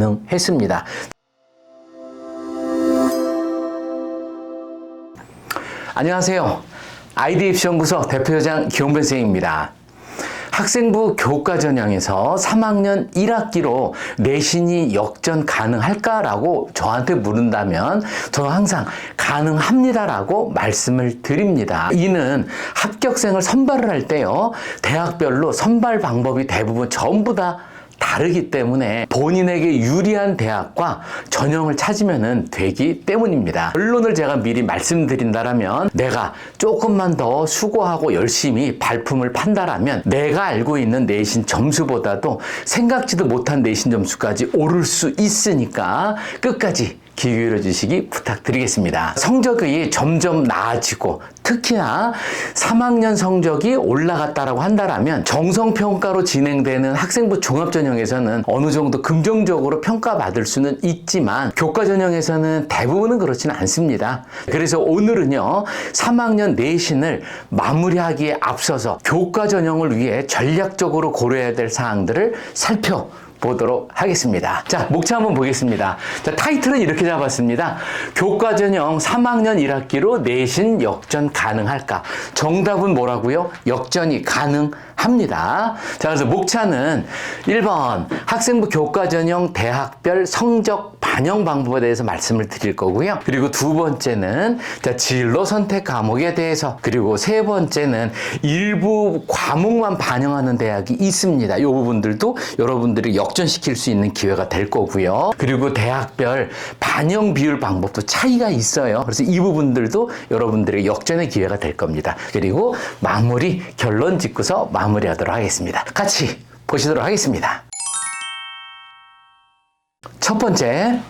가능했습니다. 안녕하세요. ID입시연구소 대표여장 기홍변 선생님입니다. 학생부 교과전형에서 3학년 1학기로 내신이 역전 가능할까라고 저한테 물은다면 저는 항상 가능합니다라고 말씀을 드립니다. 이는 합격생을 선발을 할 때요, 대학별로 선발 방법이 대부분 전부 다 다르기 때문에 본인에게 유리한 대학과 전형을 찾으면 되기 때문입니다. 결론을 제가 미리 말씀드린다면, 내가 조금만 더 수고하고 열심히 발품을 판다라면 내가 알고 있는 내신 점수보다도 생각지도 못한 내신 점수까지 오를 수 있으니까 끝까지 귀 기울여 주시기 부탁드리겠습니다. 성적이 점점 나아지고 특히나 3학년 성적이 올라갔다라고 한다면 정성평가로 진행되는 학생부 종합전형에서는 어느 정도 긍정적으로 평가받을 수는 있지만 교과전형에서는 대부분은 그렇지는 않습니다. 그래서 오늘은요, 3학년 내신을 마무리하기에 앞서서 교과전형을 위해 전략적으로 고려해야 될 사항들을 살펴보도록 하겠습니다. 자, 목차 한번 보겠습니다. 자, 타이틀은 이렇게 잡았습니다. 교과전형 3학년 1학기로 내신 역전 가능할까? 정답은 뭐라고요? 역전이 가능합니다. 자, 그래서 목차는 1번 학생부 교과전형 대학별 성적 반영 방법에 대해서 말씀을 드릴 거고요. 그리고 두 번째는 진로 선택 과목에 대해서, 그리고 세 번째는 일부 과목만 반영하는 대학이 있습니다. 이 부분들도 여러분들이 역전시킬 수 있는 기회가 될 거고요. 그리고 대학별 반영 비율 방법도 차이가 있어요. 그래서 이 부분들도 여러분들의 역전의 기회가 될 겁니다. 그리고 마무리, 결론 짓고서 마무리하도록 하겠습니다. 같이 보시도록 하겠습니다. 첫 번째,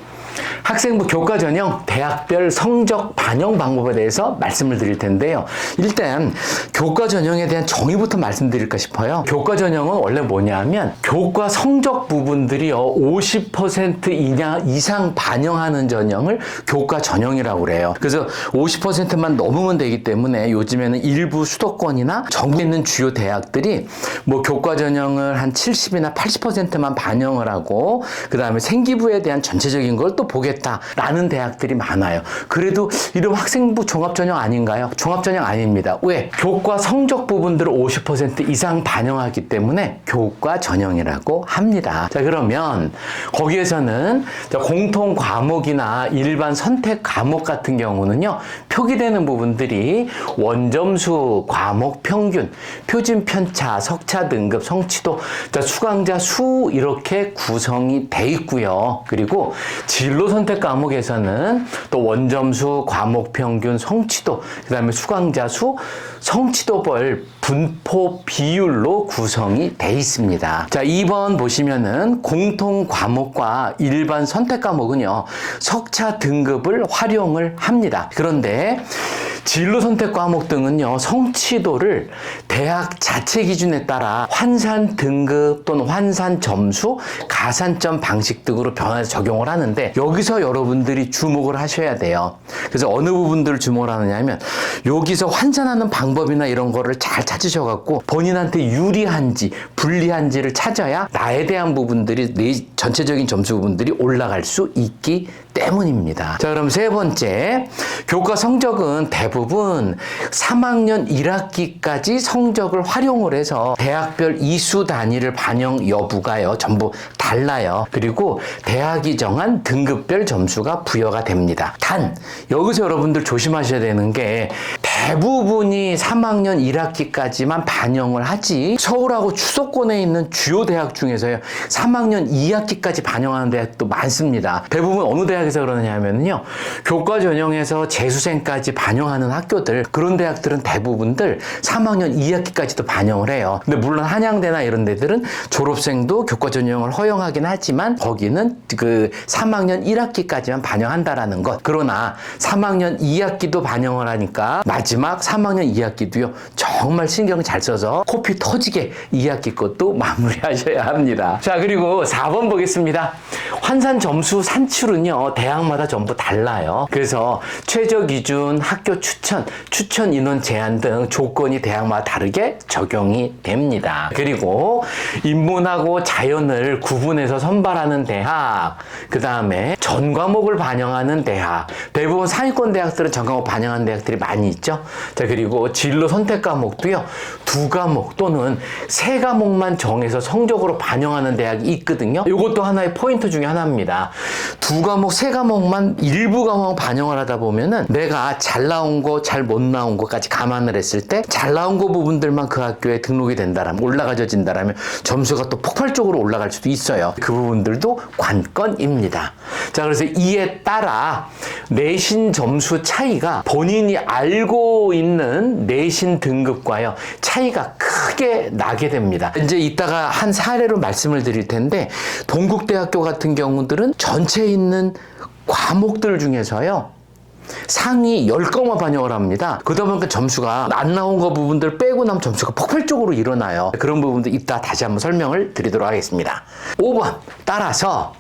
학생부 교과전형 대학별 성적 반영 방법에 대해서 말씀을 드릴 텐데요. 일단 교과전형에 대한 정의부터 말씀드릴까 싶어요. 교과전형은 원래 뭐냐면 교과 성적 부분들이요 50% 이상 반영하는 전형을 교과전형이라고 그래요. 그래서 50%만 넘으면 되기 때문에 요즘에는 일부 수도권이나 전국에 있는 주요 대학들이 뭐 교과전형을 한 70이나 80%만 반영을 하고 그 다음에 생기부에 대한 전체적인 걸 또 보겠다라는 대학들이 많아요. 그래도 이름 학생부 종합전형 아닌가요? 종합전형 아닙니다. 왜? 교과 성적 부분들을 50% 이상 반영하기 때문에 교과전형이라고 합니다. 자, 그러면 거기에서는 공통 과목이나 일반 선택 과목 같은 경우는요, 표기되는 부분들이 원점수, 과목 평균, 표준 편차, 석차 등급, 성취도, 수강자 수 이렇게 구성이 돼 있고요. 그리고 진로 선택 과목에서는 또 원점수, 과목 평균, 성취도, 그 다음에 수강자 수, 성취도별 분포 비율로 구성이 돼 있습니다. 자, 2번 보시면은 공통 과목과 일반 선택 과목은요, 석차 등급을 활용을 합니다. 그런데 진로 선택 과목 등은요, 성취도를 대학 자체 기준에 따라 환산 등급 또는 환산 점수, 가산점 방식 등으로 변화해서 적용을 하는데, 여기서 여러분들이 주목을 하셔야 돼요. 그래서 어느 부분들을 주목을 하느냐면, 여기서 환산하는 방법이나 이런 거를 잘 찾으셔갖고 본인한테 유리한지 불리한지를 찾아야 나에 대한 부분들이, 내 전체적인 점수 부분들이 올라갈 수 있기 때문입니다. 자, 그럼 세 번째, 교과 성적은 대부분 3학년 1학기까지 성적을 활용을 해서 대학별 이수 단위를 반영 여부가요 전부 달라요. 그리고 대학이 정한 등급별 점수가 부여가 됩니다. 단 여기서 여러분들 조심하셔야 되는 게, 대부분이 3학년 1학기까지만 반영을 하지, 서울하고 수도권에 있는 주요 대학 중에서요 3학년 2학기까지 반영하는 대학도 많습니다. 대부분 어느 대학에서 그러느냐 하면요, 교과 전형에서 재수생까지 반영하는 학교들, 그런 대학들은 대부분들 3학년 2학기까지도 반영을 해요. 근데 물론 한양대나 이런 데들은 졸업생도 교과 전형을 허용하긴 하지만 거기는 그 3학년 1학기까지만 반영한다라는 것. 그러나 3학년 2학기도 반영을 하니까 마지막 마지막 3학년 2학기도요. 정말 신경 잘 써서 코피 터지게 2학기 것도 마무리하셔야 합니다. 자, 그리고 4번 보겠습니다. 환산 점수 산출은요. 대학마다 전부 달라요. 그래서 최저 기준, 학교 추천, 추천 인원 제한 등 조건이 대학마다 다르게 적용이 됩니다. 그리고 인문하고 자연을 구분해서 선발하는 대학, 그 다음에 전 과목을 반영하는 대학, 대부분 상위권 대학들은 전 과목 반영하는 대학들이 많이 있죠. 자, 그리고 진로 선택 과목도요, 2과목 또는 3과목만 정해서 성적으로 반영하는 대학이 있거든요. 이것도 하나의 포인트 중에 하나입니다. 2과목, 3과목만 일부 과목 반영을 하다 보면은 내가 잘 나온 거, 잘 못 나온 거까지 감안을 했을 때 잘 나온 거 부분들만 그 학교에 등록이 된다라면, 올라가져진다라면 점수가 또 폭발적으로 올라갈 수도 있어요. 그 부분들도 관건입니다. 자, 그래서 이에 따라 내신 점수 차이가 본인이 알고 있는 내신 등급과요, 차이가 크게 나게 됩니다. 이제 이따가 한 사례로 말씀을 드릴 텐데, 동국대학교 같은 경우들은 전체에 있는 과목들 중에서요, 상위 10과만 반영을 합니다. 그러다 보니까 점수가 안 나온 거 부분들 빼고 나면 점수가 폭발적으로 일어나요. 그런 부분들 이따 다시 한번 설명을 드리도록 하겠습니다. 5번, 따라서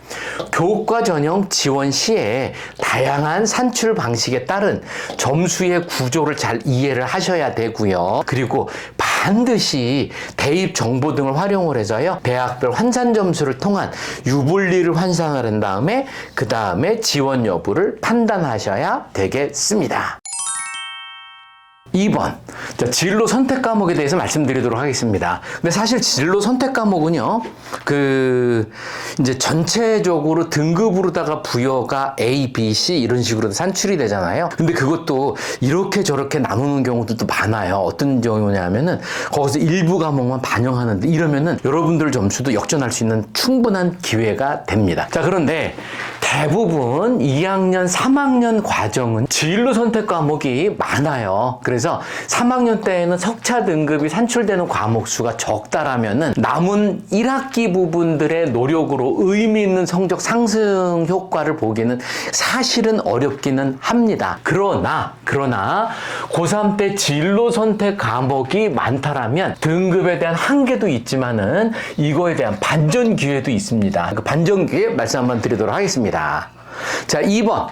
교과 전형 지원 시에 다양한 산출 방식에 따른 점수의 구조를 잘 이해를 하셔야 되고요. 그리고 반드시 대입 정보 등을 활용을 해서요, 대학별 환산 점수를 통한 유불리를 환산을 한 다음에 그 다음에 지원 여부를 판단하셔야 되겠습니다. 2번, 자, 진로 선택 과목에 대해서 말씀드리도록 하겠습니다. 근데 사실 진로 선택 과목은요, 이제 전체적으로 등급으로다가 부여가 A, B, C 이런 식으로 산출이 되잖아요. 근데 그것도 이렇게 저렇게 나누는 경우도 많아요. 어떤 경우냐면은 거기서 일부 과목만 반영하는데, 이러면은 여러분들 점수도 역전할 수 있는 충분한 기회가 됩니다. 자, 그런데 대부분 2학년, 3학년 과정은 진로 선택 과목이 많아요. 그래서 3학년 때에는 석차 등급이 산출되는 과목 수가 적다라면은 남은 1학기 부분들의 노력으로 의미 있는 성적 상승 효과를 보기는 사실은 어렵기는 합니다. 그러나 고3 때 진로 선택 과목이 많다라면 등급에 대한 한계도 있지만은 이거에 대한 반전 기회도 있습니다. 그 반전 기회 말씀 한번 드리도록 하겠습니다. 자, 2번.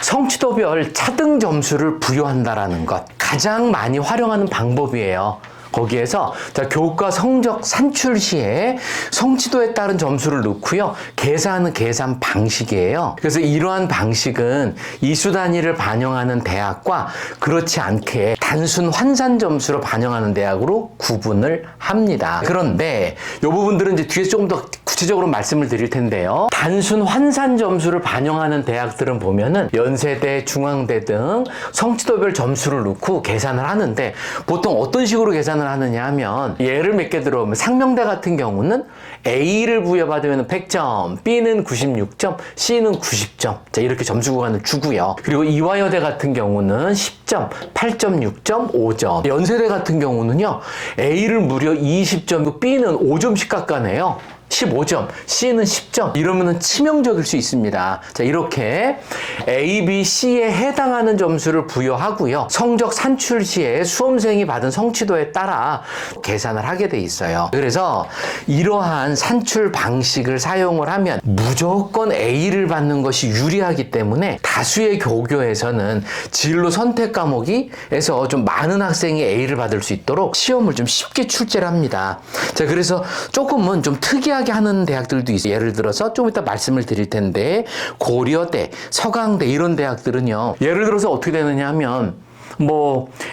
성취도별 차등 점수를 부여한다라는 것. 가장 많이 활용하는 방법이에요. 거기에서 자, 교과 성적 산출 시에 성취도에 따른 점수를 넣고요, 계산하는 계산 방식이에요. 그래서 이러한 방식은 이수 단위를 반영하는 대학과 그렇지 않게 단순 환산 점수로 반영하는 대학으로 구분을 합니다. 그런데 이 부분들은 이제 뒤에 조금 더 구체적으로 말씀을 드릴 텐데요. 단순 환산 점수를 반영하는 대학들은 보면은 연세대, 중앙대 등 성취도별 점수를 넣고 계산을 하는데, 보통 어떤 식으로 계산을 하느냐 하면, 예를 몇 개 들어오면 상명대 같은 경우는 A를 부여받으면 100점, B는 96점, C는 90점. 자, 이렇게 점수 구간을 주고요. 그리고 이화여대 같은 경우는 10점, 8.6점, 5점. 연세대 같은 경우는요, A를 무려 20점, B는 5점씩 깎아내요. 15점, C는 10점. 이러면은 치명적일 수 있습니다. 자, 이렇게 A, B, C에 해당하는 점수를 부여하고요, 성적 산출 시에 수험생이 받은 성취도에 따라 계산을 하게 돼 있어요. 그래서 이러한 산출 방식을 사용을 하면 무조건 A를 받는 것이 유리하기 때문에 다수의 교교에서는 진로 선택 과목에서 좀 많은 학생이 A를 받을 수 있도록 시험을 좀 쉽게 출제를 합니다. 자, 그래서 조금은 좀 특이하게 하는 대학들도 있어요. 예를 들어서 좀 이따 말씀을 드릴 텐데, 고려대, 서강대 이런 대학들은요, 예를 들어서 어떻게 되느냐 하면,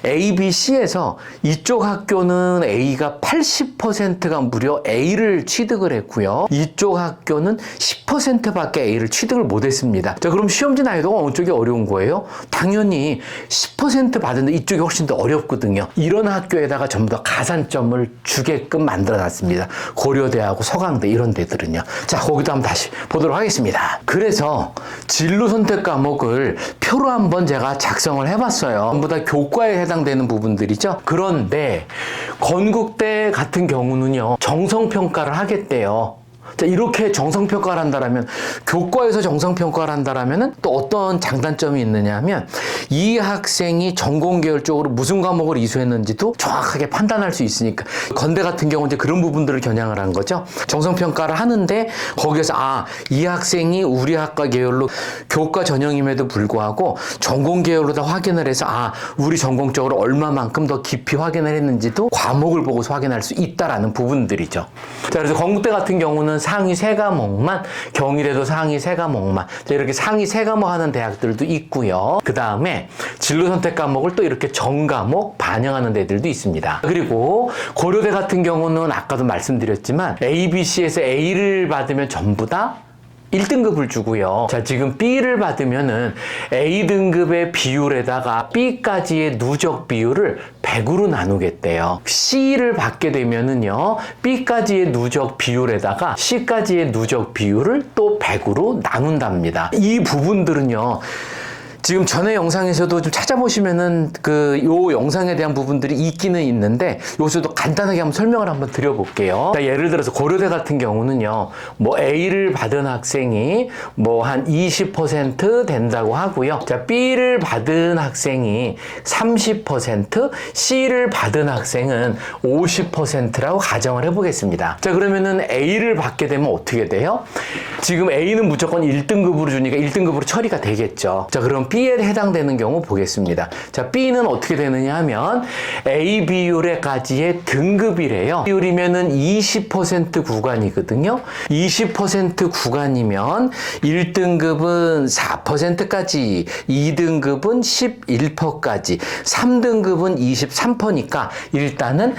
A, B, C에서 이쪽 학교는 A가 80%가 무려 A를 취득을 했고요, 이쪽 학교는 10%밖에 A를 취득을 못했습니다. 자, 그럼 시험지 난이도가 어느 쪽이 어려운 거예요? 당연히 10% 받은데 이쪽이 훨씬 더 어렵거든요. 이런 학교에다가 전부 다 가산점을 주게끔 만들어놨습니다. 고려대하고 서강대 이런 데들은요. 자, 거기도 한번 다시 보도록 하겠습니다. 그래서 진로 선택 과목을 표로 한번 제가 작성을 해봤어요. 전부 다 교과에 해당되는 부분들이죠. 그런데 건국대 같은 경우는요, 정성평가를 하겠대요. 자, 이렇게 정성평가를 한다라면, 교과에서 정성평가를 한다라면 또 어떤 장단점이 있느냐 하면, 이 학생이 전공계열 쪽으로 무슨 과목을 이수했는지도 정확하게 판단할 수 있으니까. 건대 같은 경우는 이제 그런 부분들을 겨냥을 한 거죠. 정성평가를 하는데 거기에서 이 학생이 우리 학과 계열로 교과 전형임에도 불구하고 전공 계열로 다 확인을 해서 우리 전공 쪽으로 얼마만큼 더 깊이 확인을 했는지도 과목을 보고서 확인할 수 있다라는 부분들이죠. 자, 그래서 건국대 같은 경우는 상위 3과목만, 경희대도 상위 3과목만, 자, 이렇게 상위 3과목 하는 대학들도 있고요. 그 다음에 진로 선택 과목을 또 이렇게 전과목 반영하는 데들도 있습니다. 그리고 고려대 같은 경우는 아까도 말씀드렸지만 ABC에서 A를 받으면 전부 다 1등급을 주고요. 자, 지금 B를 받으면은 A등급의 비율에다가 B까지의 누적 비율을 100으로 나누겠대요. C를 받게 되면은요, B까지의 누적 비율에다가 C까지의 누적 비율을 또 100으로 나눈답니다. 이 부분들은요, 지금 전에 영상에서도 좀 찾아보시면은 요 영상에 대한 부분들이 있기는 있는데, 여기서도 간단하게 한번 설명을 한번 드려볼게요. 자, 예를 들어서 고려대 같은 경우는요, A를 받은 학생이 한 20% 된다고 하고요. 자, B를 받은 학생이 30%, C를 받은 학생은 50%라고 가정을 해보겠습니다. 자, 그러면은 A를 받게 되면 어떻게 돼요? 지금 A는 무조건 1등급으로 주니까 1등급으로 처리가 되겠죠. 자, 그럼 B에 해당되는 경우 보겠습니다. 자, B는 어떻게 되느냐 하면 A 비율에까지의 등급이래요. 비율이면은 20% 구간이거든요. 20% 구간이면 1등급은 4%까지, 2등급은 11%까지, 3등급은 23%니까 일단은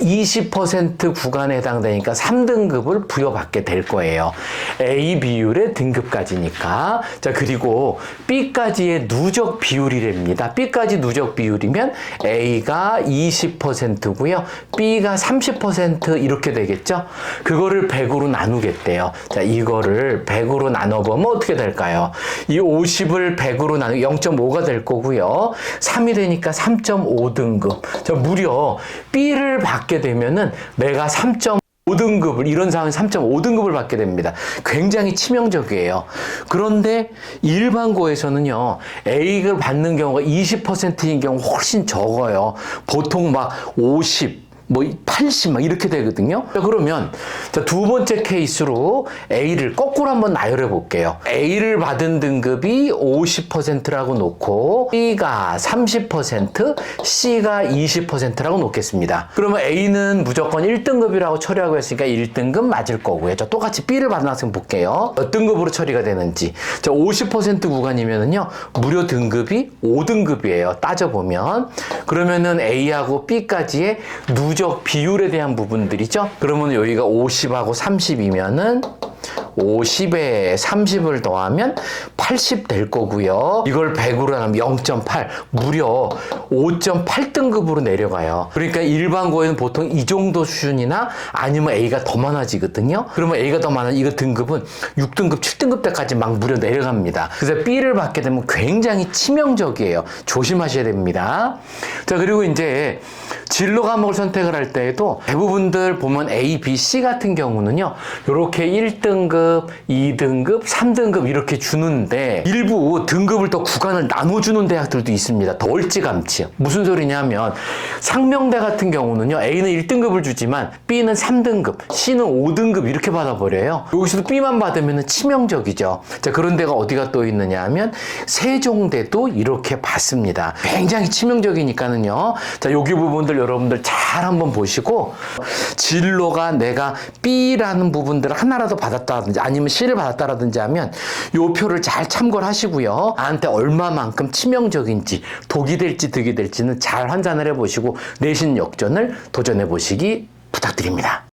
20% 구간에 해당되니까 3등급을 부여받게 될 거예요. A 비율의 등급까지니까. 자, 그리고 B까지의 누적 비율이랍니다. B까지 누적 비율이면 A가 20%고요. B가 30% 이렇게 되겠죠? 그거를 100으로 나누겠대요. 자, 이거를 100으로 나눠보면 어떻게 될까요? 이 50을 100으로 나누면 0.5가 될 거고요. 3이 되니까 3.5등급. 자, 무려 B를 받게 되면은 내가 3.5등급을, 이런 상황에서 3.5등급을 받게 됩니다. 굉장히 치명적이에요. 그런데 일반고에서는요, A를 받는 경우가 20%인 경우 훨씬 적어요. 보통 50, 80 이렇게 되거든요. 자, 그러면 두 번째 케이스로 A를 거꾸로 한번 나열해 볼게요. A를 받은 등급이 50%라고 놓고 B가 30%, C가 20%라고 놓겠습니다. 그러면 A는 무조건 1등급이라고 처리하고 했으니까 1등급 맞을 거고요. 자, 똑같이 B를 받은 학생 볼게요. 몇 등급으로 처리가 되는지. 자, 50% 구간이면은요, 무려 등급이 5등급이에요. 따져보면. 그러면은 A하고 B까지의 누적 비율에 대한 부분들이죠. 그러면 여기가 50하고 30이면은 50에 30을 더하면 80 될 거고요. 이걸 100으로 하면 0.8, 무려 5.8등급으로 내려가요. 그러니까 일반고에는 보통 이 정도 수준이나 아니면 A가 더 많아지거든요. 그러면 A가 더 많은 이거 등급은 6등급, 7등급 때까지 막 무려 내려갑니다. 그래서 B를 받게 되면 굉장히 치명적이에요. 조심하셔야 됩니다. 자, 그리고 이제 진로 과목을 선택을 할 때에도 대부분들 보면 A, B, C 같은 경우는요, 이렇게 1등급, 2등급, 3등급 이렇게 주는데 일부 등급을 더 구간을 나눠주는 대학들도 있습니다. 더 얼찌감치. 무슨 소리냐면 상명대 같은 경우는요, A는 1등급을 주지만 B는 3등급, C는 5등급 이렇게 받아버려요. 여기서도 B만 받으면 치명적이죠. 자, 그런 데가 어디가 또 있느냐 하면 세종대도 이렇게 받습니다. 굉장히 치명적이니까는요. 자, 여기 부분들 여러분들 잘 한번 보시고, 진로가 내가 B라는 부분들을 하나라도 받았다든지 아니면 C를 받았다라든지 하면 요 표를 잘 참고를 하시고요. 나한테 얼마만큼 치명적인지, 독이 될지 득이 될지는 잘 환산을 해보시고 내신 역전을 도전해 보시기 부탁드립니다.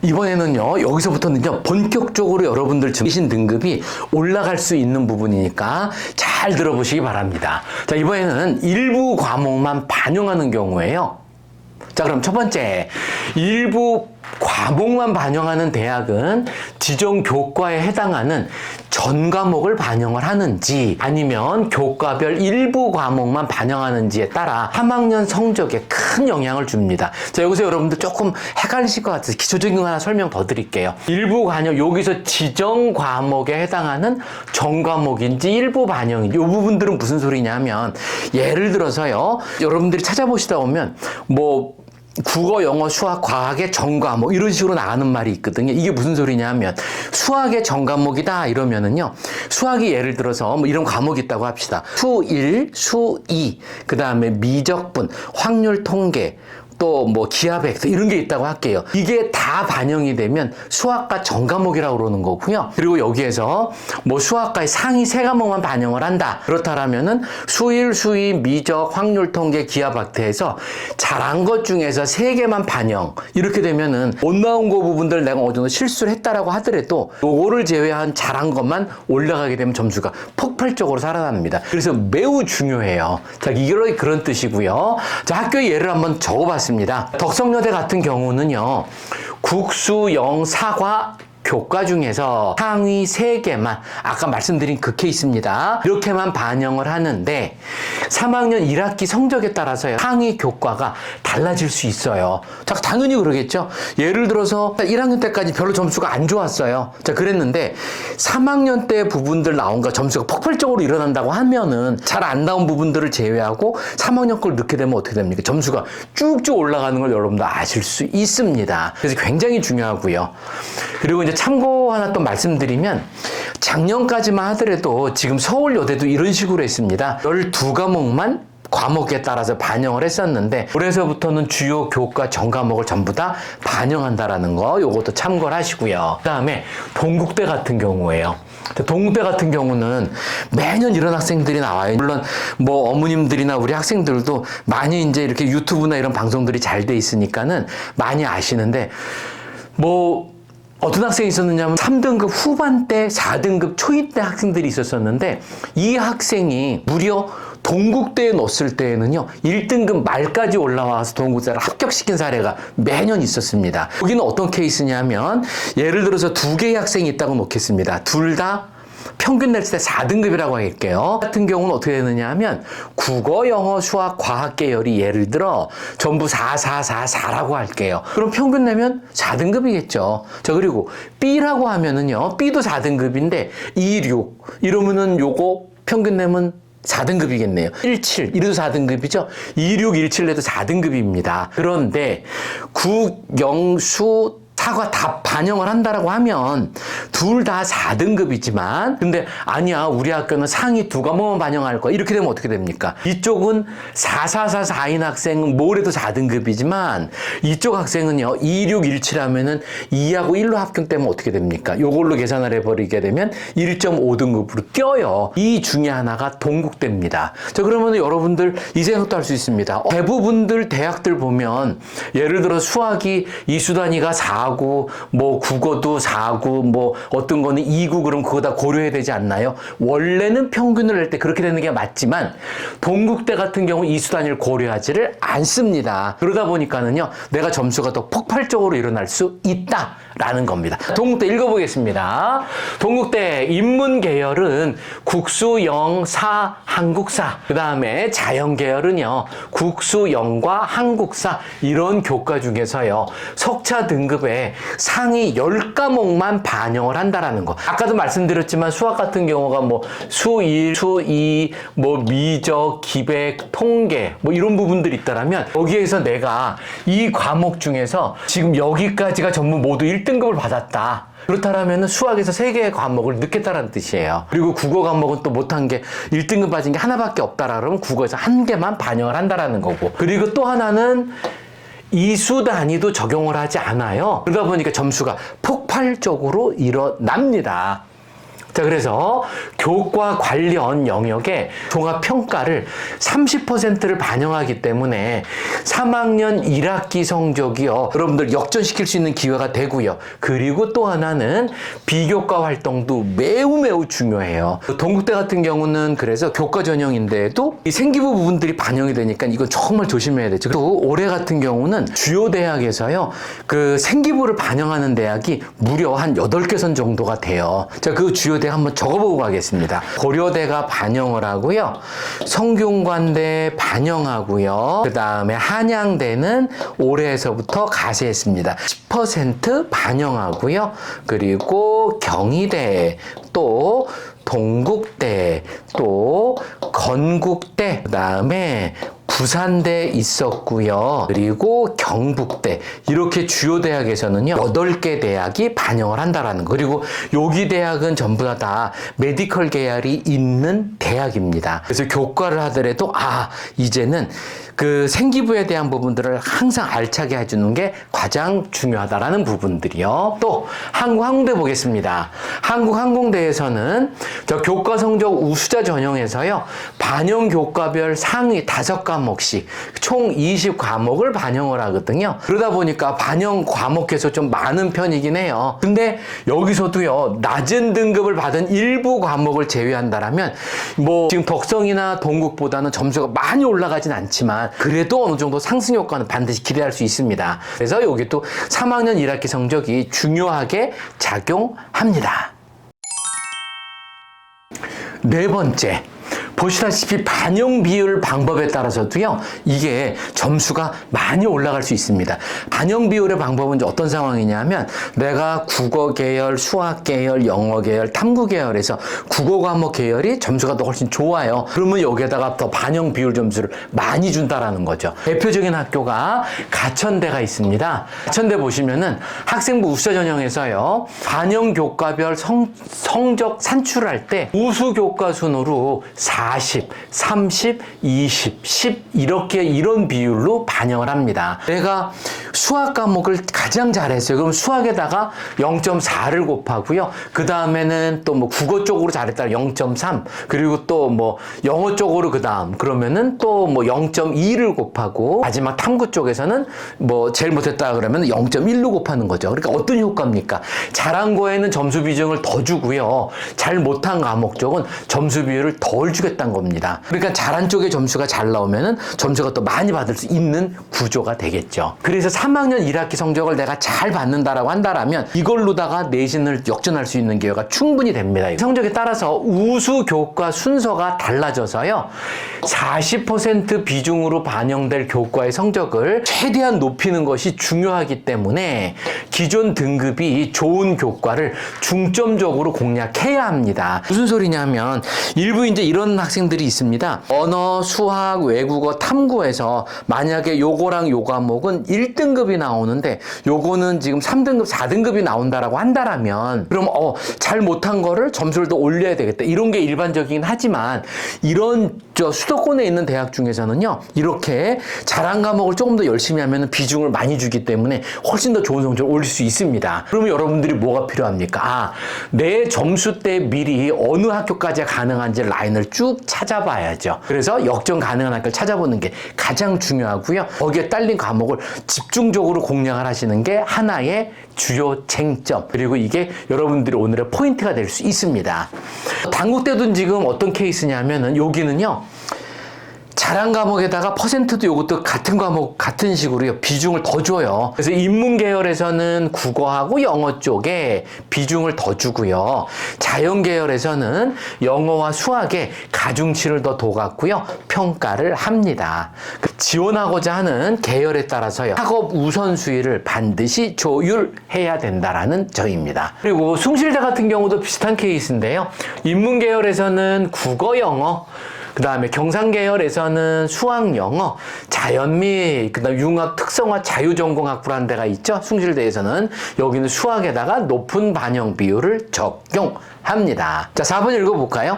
이번에는요, 여기서부터는요, 본격적으로 여러분들 내신 등급이 올라갈 수 있는 부분이니까 잘 들어보시기 바랍니다. 자, 이번에는 일부 과목만 반영하는 경우에요. 자, 그럼 첫 번째, 일부 과목만 반영하는 대학은 지정 교과에 해당하는 전 과목을 반영을 하는지 아니면 교과별 일부 과목만 반영하는지에 따라 3학년 성적에 큰 영향을 줍니다. 자, 여기서 여러분들 조금 헷갈리실 것 같아서 기초적인 거 하나 설명 더 드릴게요. 일부 반영, 여기서 지정 과목에 해당하는 전 과목인지 일부 반영인지 이 부분들은 무슨 소리냐면 예를 들어서요. 여러분들이 찾아보시다 보면 뭐 국어, 영어, 수학, 과학의 전 과목 이런 식으로 나가는 말이 있거든요. 이게 무슨 소리냐면 수학의 전 과목이다 이러면은요. 수학이 예를 들어서 뭐 이런 과목이 있다고 합시다. 수1, 수2, 그 다음에 미적분, 확률 통계, 또 뭐 기하백서 이런 게 있다고 할게요. 이게 다 반영이 되면 수학과 전 과목이라고 그러는 거고요. 그리고 여기에서 뭐 수학과의 상위 3과목만 반영을 한다. 그렇다면은 수1, 수2, 미적, 확률 통계, 기하백서에서 잘한 것 중에서 3개만 반영. 이렇게 되면은 못 나온 거 부분들 내가 어느 정도 실수를 했다라고 하더라도 요거를 제외한 잘한 것만 올라가게 되면 점수가 폭발적으로 살아납니다. 그래서 매우 중요해요. 자, 이게 그런 뜻이고요. 자, 학교의 예를 한번 적어봤습니다. 덕성여대 같은 경우는요. 국수, 영, 사과, 교과 중에서 상위 3개만 아까 말씀드린 그 케이스입니다. 이렇게만 반영을 하는데 3학년 1학기 성적에 따라서요. 상위 교과가 달라질 수 있어요. 자, 당연히 그러겠죠. 예를 들어서 1학년 때까지 별로 점수가 안 좋았어요. 자, 그랬는데 3학년 때 부분들 나온 거 점수가 폭발적으로 일어난다고 하면은 잘 안 나온 부분들을 제외하고 3학년 걸 넣게 되면 어떻게 됩니까? 점수가 쭉쭉 올라가는 걸 여러분도 아실 수 있습니다. 그래서 굉장히 중요하고요. 그리고 이제 참고 하나 또 말씀드리면 작년까지만 하더라도 지금 서울여대도 이런 식으로 했습니다. 12과목만 과목에 따라서 반영을 했었는데 올해서부터는 주요 교과 전 과목을 전부 다 반영한다라는 거 요것도 참고를 하시고요. 그 다음에 동국대 같은 경우에요. 동국대 같은 경우는 매년 이런 학생들이 나와요. 물론 뭐 어머님들이나 우리 학생들도 많이 이제 이렇게 유튜브나 이런 방송들이 잘 돼 있으니까는 많이 아시는데 뭐 어떤 학생이 있었느냐면 3등급 후반대, 4등급 초입대 학생들이 있었었는데 이 학생이 무려 동국대에 넣었을 때에는요 1등급 말까지 올라와서 동국대를 합격시킨 사례가 매년 있었습니다. 여기는 어떤 케이스냐면 예를 들어서 2개의 학생이 있다고 놓겠습니다. 둘 다 평균 냈을 때 4등급이라고 할게요. 같은 경우는 어떻게 되느냐 하면 국어, 영어, 수학, 과학 계열이 예를 들어 전부 4, 4, 4, 4라고 할게요. 그럼 평균 내면 4등급이겠죠. 자, 그리고 B라고 하면은요. B도 4등급인데 2, 6 이러면은 요거 평균 내면 4등급이겠네요. 17, 이래도 4등급이죠. 26, 17에도 4등급입니다. 그런데 국, 영, 수, 사과 다 반영을 한다라고 하면 둘 다 4등급이지만 근데 아니야 우리 학교는 상위 2과목만 반영할 거야 이렇게 되면 어떻게 됩니까? 이쪽은 4, 4, 4, 4인 학생은 뭐래도 4등급이지만 이쪽 학생은요 2, 6, 17 하면은 2하고 1로 합격되면 어떻게 됩니까? 요걸로 계산을 해버리게 되면 1.5등급으로 뛰어요. 이 중에 하나가 동국대입니다. 자, 그러면 여러분들 이 생각도 할 수 있습니다. 대부분들 대학들 보면 예를 들어 수학이 이수 단위가 4고 뭐 국어도 4고 뭐 어떤 거는 2고 그럼 그거 다 고려해야 되지 않나요? 원래는 평균을 낼 때 그렇게 되는 게 맞지만 동국대 같은 경우 이수 단위를 고려하지를 않습니다. 그러다 보니까는요 내가 점수가 더 폭발적으로 일어날 수 있다라는 겁니다. 동국대 읽어보겠습니다. 동국대 인문 계열은 국수, 영, 사, 한국사 그 다음에 자연 계열은요 국수, 영과 한국사 이런 교과 중에서요 석차 등급에 상위 10과목만 반영을 한다라는 거. 아까도 말씀드렸지만 수학 같은 경우가 뭐 수1, 수2, 뭐 미적, 기백, 통계 뭐 이런 부분들이 있다라면 여기에서 내가 이 과목 중에서 지금 여기까지가 전부 모두 1등급을 받았다. 그렇다면 수학에서 3개의 과목을 넣겠다라는 뜻이에요. 그리고 국어 과목은 또 못한 게 1등급 받은 게 하나밖에 없다라 그러면 국어에서 1개만 반영을 한다라는 거고. 그리고 또 하나는 이수 단위도 적용을 하지 않아요. 그러다 보니까 점수가 폭발적으로 일어납니다. 자, 그래서 교과 관련 영역에 종합평가를 30%를 반영하기 때문에 3학년 1학기 성적이요. 여러분들 역전시킬 수 있는 기회가 되고요. 그리고 또 하나는 비교과 활동도 매우 중요해요. 동국대 같은 경우는 그래서 교과 전형인데도 이 생기부 부분들이 반영이 되니까 이건 정말 조심해야 되죠. 그리고 올해 같은 경우는 주요 대학에서요. 그 생기부를 반영하는 대학이 무려 한 8개 선 정도가 돼요. 자, 그 주요 고려대가 한번 적어보고 가겠습니다. 고려대가 반영을 하고요. 성균관대 반영하고요. 그 다음에 한양대는 올해에서부터 가세했습니다. 10% 반영하고요. 그리고 경희대, 또 동국대, 또 건국대, 그 다음에 부산대 있었고요. 그리고 경북대, 이렇게 주요 대학에서는요 8개 대학이 반영을 한다라는 거. 그리고 여기 대학은 전부 다 메디컬 계열이 있는 대학입니다. 그래서 교과를 하더라도 이제는 그 생기부에 대한 부분들을 항상 알차게 해주는 게 가장 중요하다라는 부분들이요. 또 한국항공대 보겠습니다. 한국항공대에서는 저 교과 성적 우수자 전형에서요 반영 교과별 상위 5과목씩 총 20과목을 반영을 하거든요. 그러다 보니까 반영 과목에서 좀 많은 편이긴 해요. 근데 여기서도요 낮은 등급을 받은 일부 과목을 제외한다라면 뭐 지금 덕성이나 동국보다는 점수가 많이 올라가진 않지만 그래도 어느 정도 상승 효과는 반드시 기대할 수 있습니다. 그래서 여기 또 3학년 1학기 성적이 중요하게 작용합니다. 네 번째, 보시다시피 반영 비율 방법에 따라서도요 이게 점수가 많이 올라갈 수 있습니다. 반영 비율의 방법은 이제 어떤 상황이냐면 내가 국어 계열, 수학 계열, 영어 계열, 탐구 계열에서 국어 과목 계열이 점수가 더 훨씬 좋아요. 그러면 여기에다가 더 반영 비율 점수를 많이 준다라는 거죠. 대표적인 학교가 가천대가 있습니다. 가천대 보시면은 학생부 우수자 전형에서요 반영 교과별 성적 산출할 때 우수 교과 순으로 40, 30, 20, 10 이런 비율로 반영을 합니다. 내가 수학 과목을 가장 잘했어요. 그럼 수학에다가 0.4를 곱하고요. 그 다음에는 또 뭐 국어 쪽으로 잘했다 0.3, 그리고 또 뭐 영어 쪽으로 그 다음 그러면은 또 뭐 0.2를 곱하고 마지막 탐구 쪽에서는 뭐 제일 못했다 그러면 0.1로 곱하는 거죠. 그러니까 어떤 효과입니까? 잘한 거에는 점수 비중을 더 주고요. 잘 못한 과목 쪽은 점수 비율을 덜 주겠다는 겁니다. 그러니까 잘한 쪽의 점수가 잘 나오면은 점수가 또 많이 받을 수 있는 구조가 되겠죠. 그래서 3학년 1학기 성적을 내가 잘 받는다라고 한다라면 이걸로다가 내신을 역전할 수 있는 기회가 충분히 됩니다. 성적에 따라서 우수 교과 순서가 달라져서요 40% 비중으로 반영될 교과의 성적을 최대한 높이는 것이 중요하기 때문에 기존 등급이 좋은 교과를 중점적으로 공략해야 합니다. 무슨 소리냐면 일부 이제 이런 학생들이 있습니다. 언어, 수학, 외국어, 탐구에서 만약에 요거랑 요 과목은 1등급이 나오는데 요거는 지금 3등급, 4등급이 나온다라고 한다라면 그럼 잘 못한 거를 점수를 더 올려야 되겠다. 이런 게 일반적이긴 하지만 이런 수도권에 있는 대학 중에서는요 이렇게 잘한 과목을 조금 더 열심히 하면 비중을 많이 주기 때문에 훨씬 더 좋은 성적을 올릴 수 있습니다. 그러면 여러분들이 뭐가 필요합니까? 내 점수대 미리 어느 학교까지 가능한지 라인을 쭉 찾아봐야죠. 그래서 역전 가능한 학교를 찾아보는 게 가장 중요하고요. 거기에 딸린 과목을 집중적으로 공략을 하시는 게 하나의 주요 쟁점, 그리고 이게 여러분들이 오늘의 포인트가 될 수 있습니다. 단국대도 지금 어떤 케이스냐면은 여기는요 잘한 과목에다가 퍼센트도 이것도 같은 과목 같은 식으로 비중을 더 줘요. 그래서 인문 계열에서는 국어하고 영어 쪽에 비중을 더 주고요. 자연 계열에서는 영어와 수학에 가중치를 더 둬갖고요 평가를 합니다. 지원하고자 하는 계열에 따라서요 학업 우선순위를 반드시 조율해야 된다라는 점입니다. 그리고 숭실대 같은 경우도 비슷한 케이스인데요. 인문 계열에서는 국어, 영어, 그 다음에 경상계열에서는 수학, 영어, 자연 및 그다음 융합 특성화 자유전공학부라는 데가 있죠. 숭실대에서는 여기는 수학에다가 높은 반영 비율을 적용합니다. 자, 4번 읽어볼까요?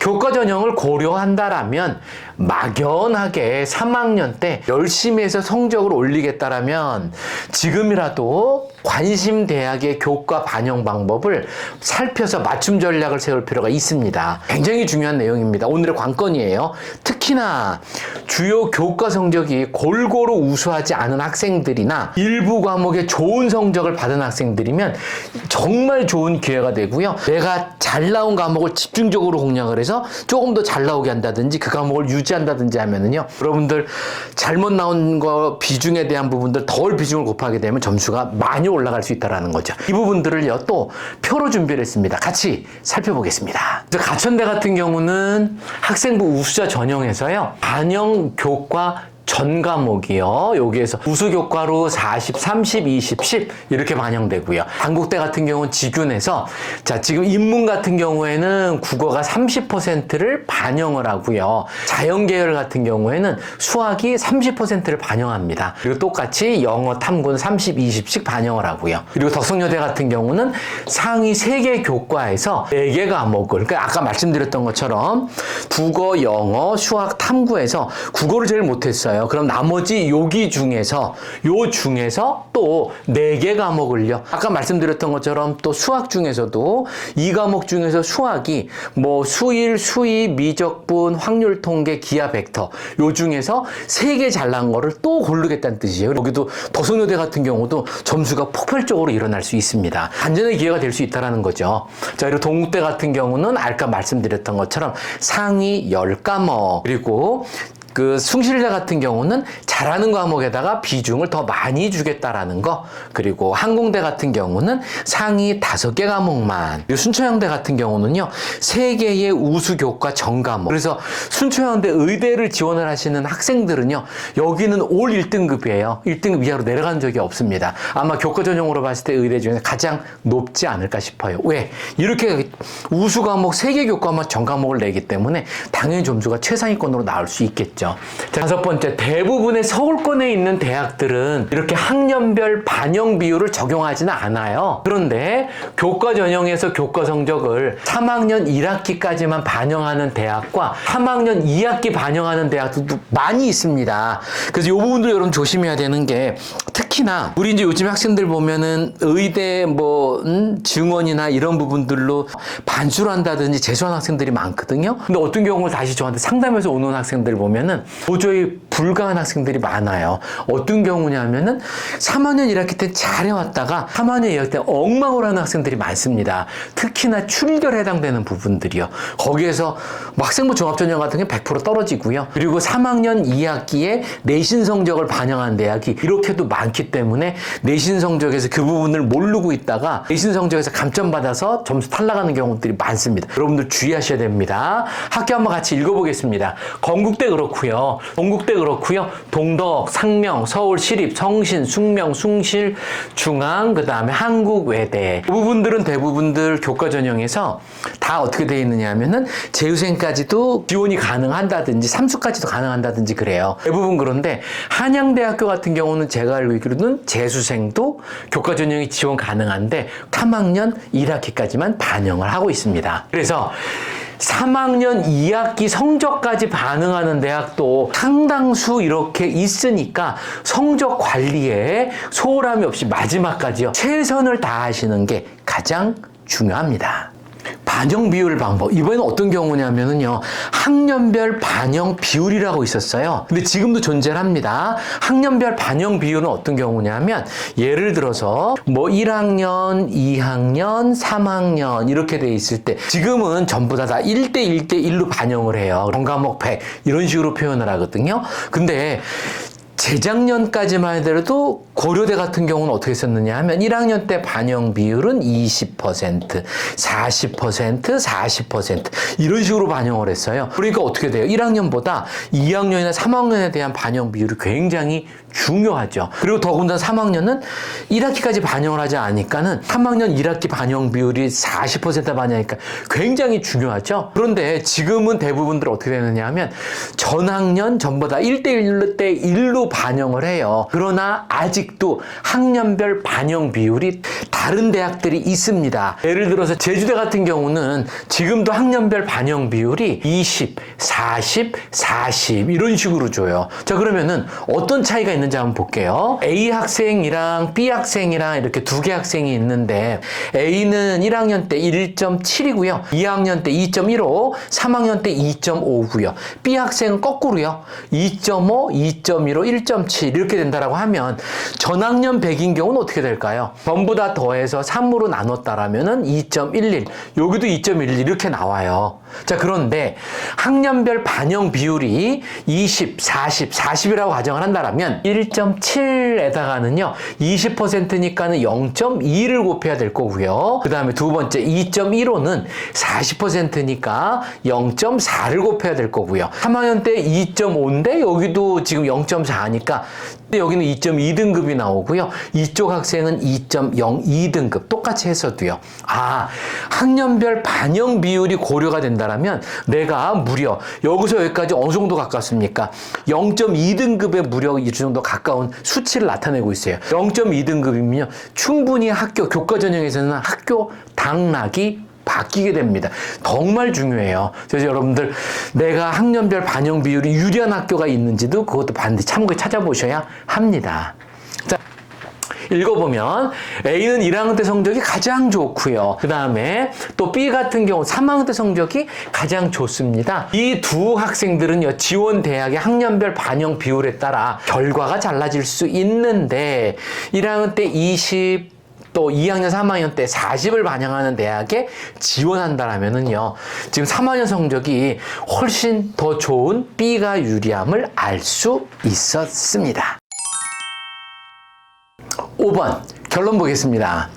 교과 전형을 고려한다라면 막연하게 3학년 때 열심히 해서 성적을 올리겠다라면 지금이라도 관심 대학의 교과 반영 방법을 살펴서 맞춤 전략을 세울 필요가 있습니다. 굉장히 중요한 내용입니다. 오늘의 관건이에요. 특히나 주요 교과 성적이 골고루 우수하지 않은 학생들이나 일부 과목에 좋은 성적을 받은 학생들이면 정말 좋은 기회가 되고요. 내가 내가 잘 나온 과목을 집중적으로 공략을 해서 조금 더 잘 나오게 한다든지 그 과목을 유지한다든지 하면은요, 여러분들 잘못 나온 거 비중에 대한 부분들 덜 비중을 곱하게 되면 점수가 많이 올라갈 수 있다는 거죠. 이 부분들을요 또 표로 준비를 했습니다. 같이 살펴보겠습니다. 가천대 같은 경우는 학생부 우수자 전형에서요 반영 교과 전 과목이요. 여기에서 우수 교과로 40, 30, 20, 10 이렇게 반영되고요. 한국대 같은 경우는 지균에서 자 지금 인문 같은 경우에는 국어가 30%를 반영을 하고요. 자연계열 같은 경우에는 수학이 30%를 반영합니다. 그리고 똑같이 영어, 탐구는 30, 20씩 반영을 하고요. 그리고 덕성여대 같은 경우는 상위 3개 교과에서 4개 과목을, 그러니까 아까 말씀드렸던 것처럼 국어, 영어, 수학, 탐구에서 국어를 제일 못했어요. 그럼 나머지 여기 중에서 또 4개 과목을요. 아까 말씀드렸던 것처럼 또 수학 중에서도 이 과목 중에서 수학이 뭐 수일, 수위, 미적분, 확률 통계, 기하 벡터 요 중에서 3개 잘난 거를 또 고르겠다는 뜻이에요. 여기도 덕성여대 같은 경우도 점수가 폭발적으로 일어날 수 있습니다. 반전의 기회가 될 수 있다는 거죠. 자, 그리고 동국대 같은 경우는 아까 말씀드렸던 것처럼 상위 10과목, 그리고 그 숭실대 같은 경우는 잘하는 과목에다가 비중을 더 많이 주겠다라는 거, 그리고 항공대 같은 경우는 상위 5개 과목만, 그리고 순천향대 같은 경우는요 3개의 우수 교과 전 과목. 그래서 순천향대 의대를 지원을 하시는 학생들은요 여기는 올 1등급이에요. 1등급 이하로 내려간 적이 없습니다. 아마 교과 전형으로 봤을 때 의대 중에 가장 높지 않을까 싶어요. 왜? 이렇게 우수 과목 3개 교과만 전 과목을 내기 때문에 당연히 점수가 최상위권으로 나올 수 있겠죠. 자, 5번째, 대부분의 서울권에 있는 대학들은 이렇게 학년별 반영 비율을 적용하지는 않아요. 그런데 교과 전형에서 교과 성적을 3학년 1학기까지만 반영하는 대학과 3학년 2학기 반영하는 대학들도 많이 있습니다. 그래서 이 부분도 여러분 조심해야 되는 게, 특히나 우리 이제 요즘 학생들 보면은 의대 증원이나 이런 부분들로 반수를 한다든지 재수한 학생들이 많거든요. 근데 어떤 경우는 다시 저한테 상담해서 오는 학생들 보면은 도저히 불가한 학생들이 많아요. 어떤 경우냐면은 3학년 1학기 때 잘해왔다가 3학년 2학기 때 엉망을 하는 학생들이 많습니다. 특히나 출결에 해당되는 부분들이요. 거기에서 학생부 종합전형 같은 게 100% 떨어지고요. 그리고 3학년 2학기에 내신 성적을 반영한 대학이 이렇게도 많기 때문에 내신 성적에서 그 부분을 모르고 있다가 내신 성적에서 감점 받아서 점수 탈락하는 경우들이 많습니다. 여러분들 주의하셔야 됩니다. 학교 한번 같이 읽어보겠습니다. 건국대 그렇고요. 동국대 그렇고요. 동덕, 상명, 서울시립, 성신, 숙명, 숭실, 중앙, 그 다음에 한국외대. 이 부분들은 대부분들 교과 전형에서 다 어떻게 되어 있느냐 하면은 재수생까지도 지원이 가능한다든지 삼수까지도 가능한다든지 그래요. 대부분 그런데 한양대학교 같은 경우는 제가 알고 있기로는 재수생도 교과 전형이 지원 가능한데 3학년 1학기까지만 반영을 하고 있습니다. 그래서 3학년 2학기 성적까지 반응하는 대학도 상당수 이렇게 있으니까 성적 관리에 소홀함이 없이 마지막까지요 최선을 다하시는 게 가장 중요합니다. 반영 비율 방법. 이번에는 어떤 경우냐면요. 학년별 반영 비율이라고 있었어요. 근데 지금도 존재를 합니다. 학년별 반영 비율은 어떤 경우냐면, 예를 들어서 뭐 1학년, 2학년, 3학년 이렇게 돼 있을 때 지금은 전부 다 1대 1대 1로 반영을 해요. 전과목 100 이런 식으로 표현을 하거든요. 근데 재작년까지만 하더라도 고려대 같은 경우는 어떻게 했었느냐 하면 1학년 때 반영 비율은 20%, 40%, 40% 이런 식으로 반영을 했어요. 그러니까 어떻게 돼요? 1학년보다 2학년이나 3학년에 대한 반영 비율이 굉장히 중요하죠. 그리고 더군다나 3학년은 1학기까지 반영을 하지 않으니까는 3학년 1학기 반영 비율이 40% 반영하니까 굉장히 중요하죠. 그런데 지금은 대부분들 어떻게 되느냐 하면 전학년 전보다 1대 1로 반영을 해요. 그러나 아직도 학년별 반영 비율이 다른 대학들이 있습니다. 예를 들어서 제주대 같은 경우는 지금도 학년별 반영 비율이 20, 40, 40 이런 식으로 줘요. 자, 그러면은 어떤 차이가 있는지 한번 볼게요. A 학생이랑 B 학생이랑 이렇게 두 개 학생이 있는데 A는 1학년 때 1.7이고요. 2학년 때 2.15, 3학년 때 2.5고요. B 학생은 거꾸로요. 2.5, 2.15, 1.7 이렇게 된다라고 하면 전학년 100인 경우는 어떻게 될까요? 전부 다 더해서 3으로 나눴다라면은 2.11, 여기도 2.11 이렇게 나와요. 자, 그런데 학년별 반영 비율이 20, 40, 40이라고 가정을 한다면 1.7에다가는요 20%니까는 0.2를 곱해야 될 거고요. 그 다음에 두 번째 2.15는 40%니까 0.4를 곱해야 될 거고요. 3학년 때 2.5인데 여기도 지금 0.4니까 여기는 2.2등급이 나오고요. 이쪽 학생은 2.02등급 똑같이 해서도요. 아, 학년별 반영 비율이 고려가 된다면 내가 무려 여기서 여기까지 어느 정도 가깝습니까? 0.2등급에 무려 이 정도 가까운 수치를 나타내고 있어요. 0.2등급이면요. 충분히 학교 교과 전형에서는 학교 당락이 바뀌게 됩니다. 정말 중요해요. 그래서 여러분들 내가 학년별 반영 비율이 유리한 학교가 있는지도 그것도 반드시 참고해 찾아보셔야 합니다. 자, 읽어보면 A는 1학년 때 성적이 가장 좋고요. 그 다음에 또 B 같은 경우 3학년 때 성적이 가장 좋습니다. 이 두 학생들은요, 지원 대학의 학년별 반영 비율에 따라 결과가 달라질 수 있는데 1학년 때 20, 또 2학년, 3학년 때 40을 반영하는 대학에 지원한다라면은요, 지금 3학년 성적이 훨씬 더 좋은 B가 유리함을 알 수 있었습니다. 5번 결론 보겠습니다.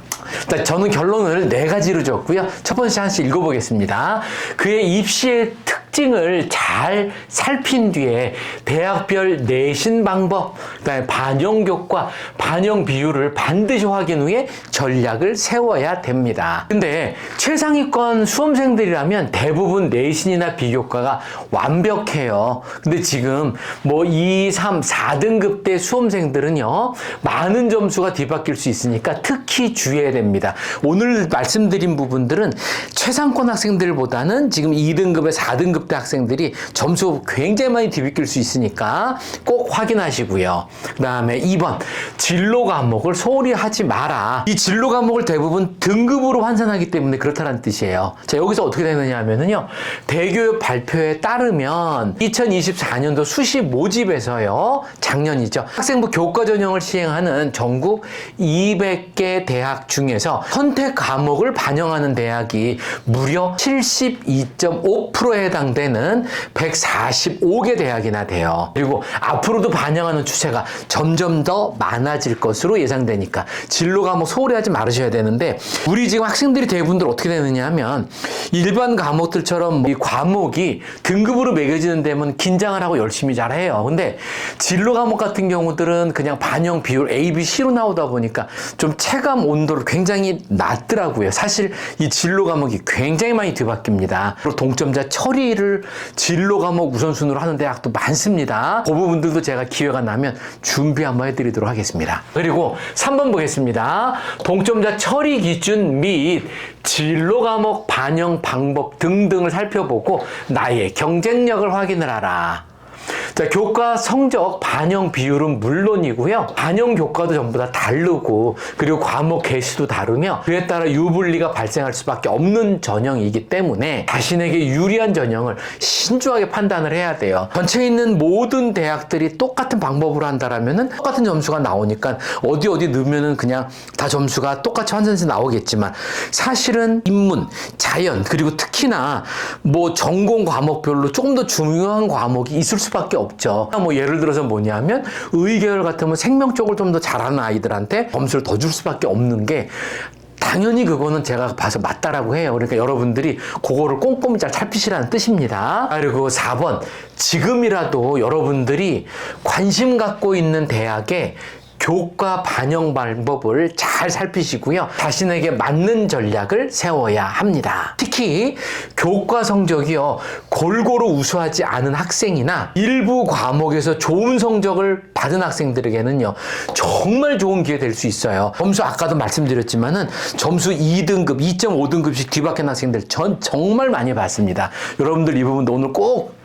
저는 결론을 4가지로 줬고요. 첫 번째 하나씩 읽어보겠습니다. 그의 입시의 특징을 잘 살핀 뒤에 대학별 내신 방법, 그다음에 반영 교과, 반영 비율을 반드시 확인 후에 전략을 세워야 됩니다. 근데 최상위권 수험생들이라면 대부분 내신이나 비교과가 완벽해요. 근데 지금 뭐 2, 3, 4등급 대 수험생들은요, 많은 점수가 뒤바뀔 수 있으니까 특히 주의해야 됩니다. 오늘 말씀드린 부분들은 최상권 학생들보다는 지금 2등급에 4등급 대 학생들이 점수 굉장히 많이 뒤비낄 수 있으니까 꼭 확인하시고요. 그 다음에 2번 진로 과목을 소홀히 하지 마라. 이 진로 과목을 대부분 등급으로 환산하기 때문에 그렇다는 뜻이에요. 자, 여기서 어떻게 되느냐 하면은요, 대교육 발표에 따르면 2024년도 수시 모집에서요, 작년이죠, 학생부 교과 전형을 시행하는 전국 200개 대학 중에서 선택 과목을 반영하는 대학이 무려 72.5%에 해당되는 145개 대학이나 돼요. 그리고 앞으로도 반영하는 추세가 점점 더 많아질 것으로 예상되니까 진로 과목 소홀히 하지 말으셔야 되는데, 우리 지금 학생들이 대부분들 어떻게 되느냐 하면 일반 과목들처럼 이 과목이 등급으로 매겨지는 데면 긴장을 하고 열심히 잘해요. 근데 진로 과목 같은 경우들은 그냥 반영 비율 A, B, C로 나오다 보니까 좀 체감 온도를 굉장히 낮더라고요. 사실 이 진로 과목이 굉장히 많이 뒤바뀝니다. 그리고 동점자 처리를 진로 과목 우선순위로 하는 대학도 많습니다. 그 부분들도 제가 기회가 나면 준비 한번 해드리도록 하겠습니다. 그리고 3번 보겠습니다. 동점자 처리 기준 및 진로 과목 반영 방법 등등을 살펴보고 나의 경쟁력을 확인을 하라. 자, 교과 성적 반영 비율은 물론이고요, 반영 교과도 전부 다 다르고, 그리고 과목 개수도 다르며 그에 따라 유불리가 발생할 수밖에 없는 전형이기 때문에 자신에게 유리한 전형을 신중하게 판단을 해야 돼요. 전체에 있는 모든 대학들이 똑같은 방법으로 한다라면은 똑같은 점수가 나오니까 어디 넣으면은 그냥 다 점수가 똑같이 환산해서 나오겠지만, 사실은 인문, 자연, 그리고 특히나 뭐 전공 과목별로 조금 더 중요한 과목이 있을 수밖에 없죠. 뭐 예를 들어서 뭐냐면 의계열 같으면 생명 쪽을 좀 더 잘하는 아이들한테 점수를 더 줄 수밖에 없는 게, 당연히 그거는 제가 봐서 맞다라고 해요. 그러니까 여러분들이 그거를 꼼꼼히 잘 살피시라는 뜻입니다. 그리고 4번, 지금이라도 여러분들이 관심 갖고 있는 대학에 교과 반영 방법을 잘 살피시고요, 자신에게 맞는 전략을 세워야 합니다. 특히 교과 성적이요, 골고루 우수하지 않은 학생이나 일부 과목에서 좋은 성적을 받은 학생들에게는요, 정말 좋은 기회 될 수 있어요. 점수 아까도 말씀드렸지만은 점수 2등급, 2.5등급씩 뒤바뀐 학생들 전 정말 많이 봤습니다. 여러분들 이 부분도 오늘 꼭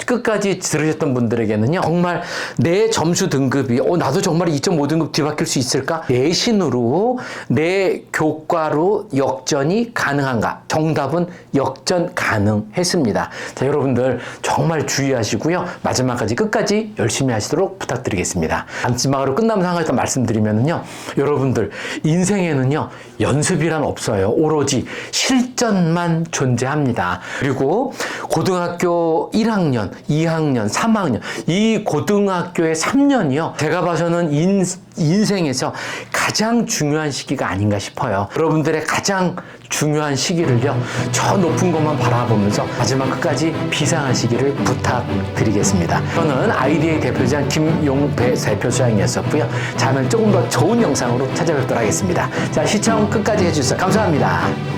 끝까지 들으셨던 분들에게는요, 정말 내 점수 등급이 나도 정말 2.5등급 뒤바뀔 수 있을까? 내신으로 내 교과로 역전이 가능한가? 정답은 역전 가능했습니다. 자, 여러분들 정말 주의하시고요, 마지막까지 끝까지 열심히 하시도록 부탁드리겠습니다. 마지막으로 끝나면 한 가지 더 말씀드리면요, 여러분들 인생에는요 연습이란 없어요. 오로지 실전만 존재합니다. 그리고 고등학교 1학년, 2학년, 3학년 이 고등학교의 3년이요, 제가 봐서는 인생에서 가장 중요한 시기가 아닌가 싶어요. 여러분들의 가장 중요한 시기를요, 저 높은 것만 바라보면서 마지막 끝까지 비상하시기를 부탁드리겠습니다. 저는 아이디어의 대표장 김용배 대표장이었었고요. 다음에 조금 더 좋은 영상으로 찾아뵙도록 하겠습니다. 자, 시청 끝까지 해주셔서 감사합니다.